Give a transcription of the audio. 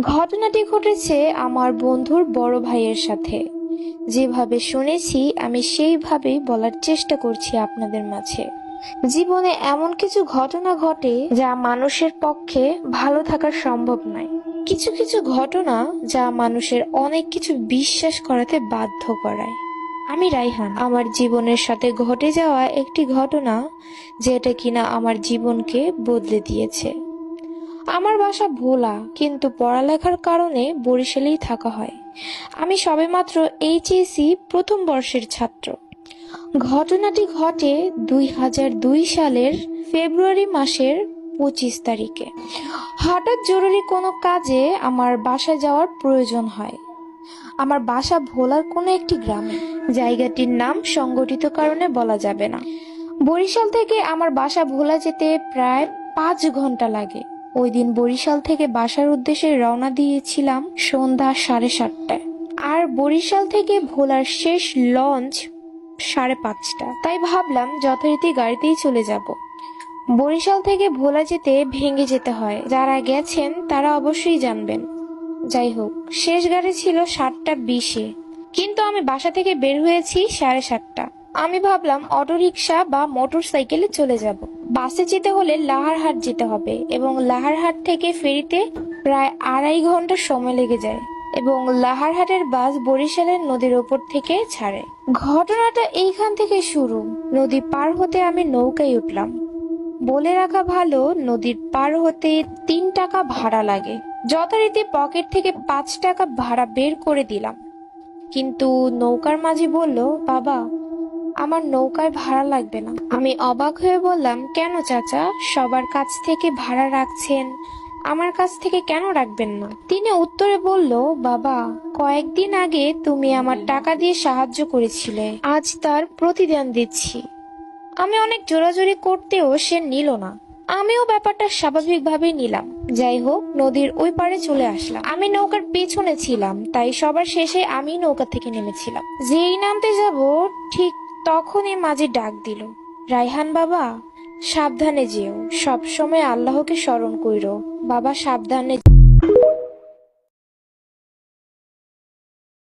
ঘটনাটি ঘটেছে আমার বন্ধুর বড় ভাইয়ের সাথে। যেভাবে শুনেছি আমি সেইভাবেই বলার চেষ্টা করছি আপনাদের মাঝে। জীবনে এমন কিছু ঘটনা ঘটে যা মানুষের পক্ষে ভালো থাকা সম্ভব নয়। কিছু কিছু ঘটনা যা মানুষের অনেক কিছু বিশ্বাস করাতে বাধ্য করায়। আমি রাইহান। আমার জীবনের সাথে ঘটে যাওয়া একটি ঘটনা যেটা কিনা আমার জীবনকে বদলে দিয়েছে। আমার বাসা ভোলা, কিন্তু পড়ালেখার কারণে বরিশালেই থাকা হয়। আমি সবেমাত্র এইচএসসি প্রথম বর্ষের ছাত্র। ঘটনাটি ঘটে 2002 সালের ফেব্রুয়ারি মাসের 25 তারিখে। হঠাৎ জরুরি কোনো কাজে আমার বাসায় যাওয়ার প্রয়োজন হয়। আমার বাসা ভোলার কোনো একটি গ্রামে। জায়গাটির নাম সংগঠিত কারণে বলা যাবে না। বরিশাল থেকে আমার বাসা ভোলা যেতে প্রায় 5 ঘন্টা লাগে। ওই দিন বরিশাল থেকে বাসার উদ্দেশ্যে রওনা দিয়েছিলাম সন্ধ্যা 7:30টায়। আর বরিশাল থেকে ভোলার শেষ লঞ্চ 5:30টা। তাই ভাবলাম যথারীতি গাড়িতেই চলে যাব। বরিশাল থেকে ভোলা যেতে ভেঙে যেতে হয়, যারা গেছেন তারা অবশ্যই জানবেন। যাই হোক, শেষ গাড়ি ছিল 7:20-এ, কিন্তু আমি বাসা থেকে বের হয়েছি 7:30টা। আমি ভাবলাম অটোরিকশা বা মোটর সাইকেলে চলে যাব। বাসে যেতে হলে লাহারহাট যেতে হবে এবং লাহারহাট থেকে ফেরিতে প্রায় 2.5 ঘন্টা সময় লেগে যায় এবং লাহারহাটের বাস বরিশালের নদীর ওপর থেকে ছাড়ে। ঘটনাটা এইখান থেকে শুরু। নদী পার হতে আমি নৌকায় উঠলাম। বলে রাখা ভালো, নদীর পার হতে 3 টাকা ভাড়া লাগে। যথারীতি পকেট থেকে 5 টাকা ভাড়া বের করে দিলাম, কিন্তু নৌকার মাঝি বলল, বাবা, আমার নৌকায় ভাড়া লাগবে না। আমি অবাক হয়ে বললাম, কেন চাচা? সবার কাছ থেকে ভাড়া রাখছেন, আমার কাছ থেকে কেন রাখবেন না? তিনি উত্তরে বলল, বাবা, কয়েকদিন আগে তুমি আমার টাকা দিয়ে সাহায্য করেছিলে, আজ তার প্রতিদান দিচ্ছি। আমি অনেক জোরাজোরি করতেও সে নিল না। আমিও ব্যাপারটা স্বাভাবিকভাবেই নিলাম। যাই হোক, নদীর ওই পারে চলে আসলাম। আমি নৌকার পেছনে ছিলাম, তাই সবার শেষে আমি নৌকা থেকে নেমেছিলাম। যেই নামতে যাব ঠিক তখনই মাঝি ডাক দিল, রাইহান বাবা, সাবধানে যেও, সবসময় আল্লাহকে স্মরণ কইরো। বাবা, সাবধানে।